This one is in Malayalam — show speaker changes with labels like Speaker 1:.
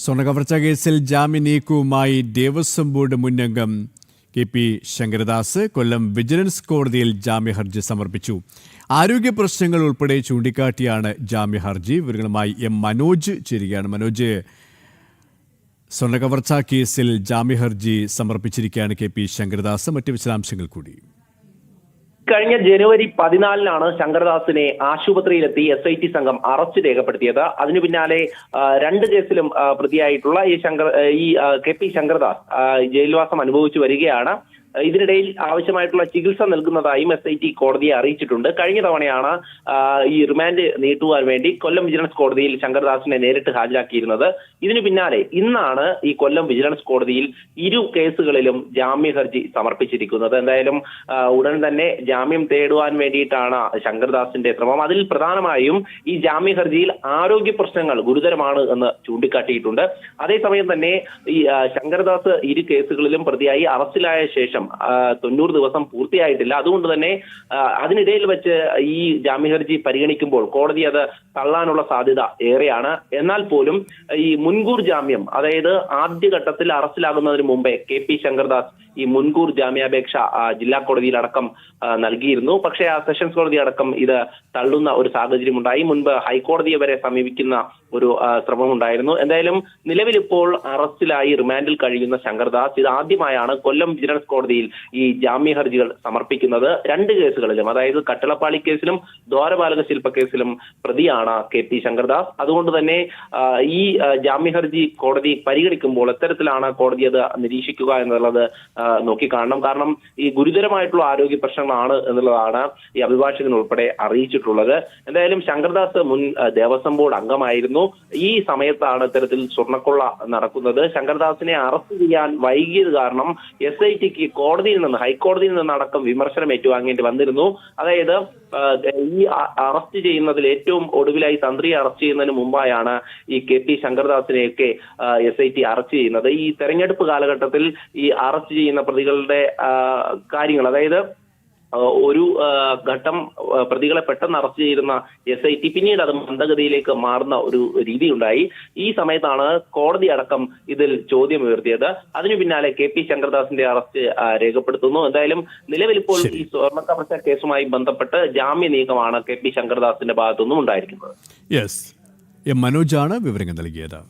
Speaker 1: സ്വർണ്ണക്കവർച്ച കേസിൽ ജാമ്യ നീക്കവുമായി ദേവസ്വം ബോർഡ് മുൻ അംഗം കെ.പി. ശങ്കരദാസ് കൊല്ലം വിജിലൻസ് കോടതിയിൽ ജാമ്യഹർജി സമർപ്പിച്ചു. ആരോഗ്യ പ്രശ്നങ്ങൾ ഉൾപ്പെടെ ചൂണ്ടിക്കാട്ടിയാണ് ജാമ്യഹർജി. വിവരങ്ങളുമായി എം മനോജ് ചേരുകയാണ്. മനോജ്, സ്വർണ്ണക്കവർച്ച കേസിൽ ജാമ്യഹർജി സമർപ്പിച്ചിരിക്കുകയാണ് കെ.പി. ശങ്കരദാസ്. മറ്റ് വിശദാംശങ്ങൾ കൂടി.
Speaker 2: കഴിഞ്ഞ ജനുവരി 14 ശങ്കരദാസിനെ ആശുപത്രിയിലെത്തി SIT സംഘം അറസ്റ്റ് രേഖപ്പെടുത്തിയത്. അതിനു പിന്നാലെ 2 കേസിലും പ്രതിയായിട്ടുള്ള ഈ കെ.പി. ശങ്കരദാസ് ജയിൽവാസം അനുഭവിച്ചു വരികയാണ്. ഇതിനിടയിൽ ആവശ്യമായിട്ടുള്ള ചികിത്സ നൽകുന്നതായും SIT കോടതിയെ അറിയിച്ചിട്ടുണ്ട്. കഴിഞ്ഞ തവണയാണ് ഈ റിമാൻഡ് നീട്ടുവാൻ വേണ്ടി കൊല്ലം വിജിലൻസ് കോടതിയിൽ ശങ്കരദാസിനെ നേരിട്ട് ഹാജരാക്കിയിരുന്നത്. ഇതിനു പിന്നാലെ ഇന്നാണ് ഈ കൊല്ലം വിജിലൻസ് കോടതിയിൽ 2 കേസുകളിലും ജാമ്യഹർജി സമർപ്പിച്ചിരിക്കുന്നത്. എന്തായാലും ഉടൻ തന്നെ ജാമ്യം തേടുവാൻ വേണ്ടിയിട്ടാണ് ശങ്കരദാസിന്റെ ശ്രമം. അതിൽ പ്രധാനമായും ഈ ജാമ്യഹർജിയിൽ ആരോഗ്യ പ്രശ്നങ്ങൾ ഗുരുതരമാണ് എന്ന് ചൂണ്ടിക്കാട്ടിയിട്ടുണ്ട്. അതേസമയം തന്നെ ഈ ശങ്കരദാസ് 2 കേസുകളിലും പ്രതിയായി അറസ്റ്റിലായ ശേഷം 90 ദിവസം പൂർത്തിയായിട്ടില്ല. അതുകൊണ്ട് തന്നെ അതിനിടയിൽ വെച്ച് ഈ ജാമ്യഹർജി പരിഗണിക്കുമ്പോൾ കോടതി അത് തള്ളാനുള്ള സാധ്യത ഏറെയാണ്. എന്നാൽ പോലും ഈ മുൻകൂർ ജാമ്യം, അതായത് ആദ്യഘട്ടത്തിൽ അറസ്റ്റിലാകുന്നതിന് മുമ്പേ കെ.പി. ശങ്കരദാസ് ഈ മുൻകൂർ ജാമ്യാപേക്ഷ ജില്ലാ കോടതിയിലടക്കം നൽകിയിരുന്നു. പക്ഷേ ആ സെഷൻസ് കോടതി അടക്കം ഇത് തള്ളുന്ന ഒരു സാഹചര്യം ഉണ്ടായി. മുൻപ് ഹൈക്കോടതിയെ വരെ സമീപിക്കുന്ന ഒരു ശ്രമമുണ്ടായിരുന്നു. എന്തായാലും നിലവിലിപ്പോൾ അറസ്റ്റിലായി റിമാൻഡിൽ കഴിയുന്ന ശങ്കരദാസ് ഇത് ആദ്യമായാണ് കൊല്ലം വിജിലൻസ് കോടതിയിൽ ഈ ജാമ്യഹർജികൾ സമർപ്പിക്കുന്നത്. 2 കേസുകളിലും, അതായത് കട്ടളപ്പാളി കേസിലും ദ്വാരപാലക ശില്പ കേസിലും പ്രതിയാണ് കെ.പി. ശങ്കരദാസ്. അതുകൊണ്ട് തന്നെ ഈ ജാമ്യഹർജി കോടതി പരിഗണിക്കുമ്പോൾ എത്തരത്തിലാണ് കോടതി അത് നിരീക്ഷിക്കുക എന്നുള്ളത് നോക്കിക്കാണണം. കാരണം ഈ ഗുരുതരമായിട്ടുള്ള ആരോഗ്യ പ്രശ്നങ്ങളാണ് എന്നുള്ളതാണ് ഈ അഭിഭാഷകൻ ഉൾപ്പെടെ അറിയിച്ചിട്ടുള്ളത്. എന്തായാലും ശങ്കരദാസ് മുൻ ദേവസ്വം ബോർഡ് അംഗമായിരുന്നു. ഈ സമയത്താണ് ഇത്തരത്തിൽ സ്വർണ്ണക്കൊള്ള നടക്കുന്നത്. ശങ്കരദാസിനെ അറസ്റ്റ് ചെയ്യാൻ വൈകിയത് കാരണം SITക്ക് കോടതിയിൽ നിന്ന്, ഹൈക്കോടതിയിൽ നിന്നടക്കം വിമർശനം ഏറ്റുവാങ്ങേണ്ടി വന്നിരുന്നു. അതായത് ഈ അറസ്റ്റ് ചെയ്യുന്നതിൽ ഏറ്റവും ഒടുവിലായി തന്ത്രിയെ അറസ്റ്റ് ചെയ്യുന്നതിന് മുമ്പായാണ് ഈ കെ.പി. ശങ്കരദാസിനെയൊക്കെ SIT അറസ്റ്റ് ചെയ്യുന്നത്. ഈ തെരഞ്ഞെടുപ്പ് കാലഘട്ടത്തിൽ ഈ അറസ്റ്റ് ചെയ്യുന്ന പ്രതികളുടെ കാര്യങ്ങൾ, അതായത് ഒരു ഘട്ടം പ്രതികളെ പെട്ടെന്ന് അറസ്റ്റ് ചെയ്യുന്ന SIT പിന്നീട് അത് മന്ദഗതിയിലേക്ക് മാറുന്ന ഒരു രീതി ഉണ്ടായി. ഈ സമയത്താണ് കോടതി അടക്കം ഇതിൽ ചോദ്യം ഉയർത്തിയത്. അതിനു പിന്നാലെ കെ.പി. ശങ്കരദാസിന്റെ അറസ്റ്റ് രേഖപ്പെടുത്തുന്നു. എന്തായാലും നിലവിലിപ്പോൾ ഈ സ്വർണ്ണക്കവർച്ച കേസുമായി ബന്ധപ്പെട്ട് ജാമ്യ നീക്കമാണ് കെ.പി. ശങ്കരദാസിന്റെ ഭാഗത്തുനിന്നും ഉണ്ടായിരിക്കുന്നത്.
Speaker 1: മനോജാണ് വിവരങ്ങൾ നൽകിയത്.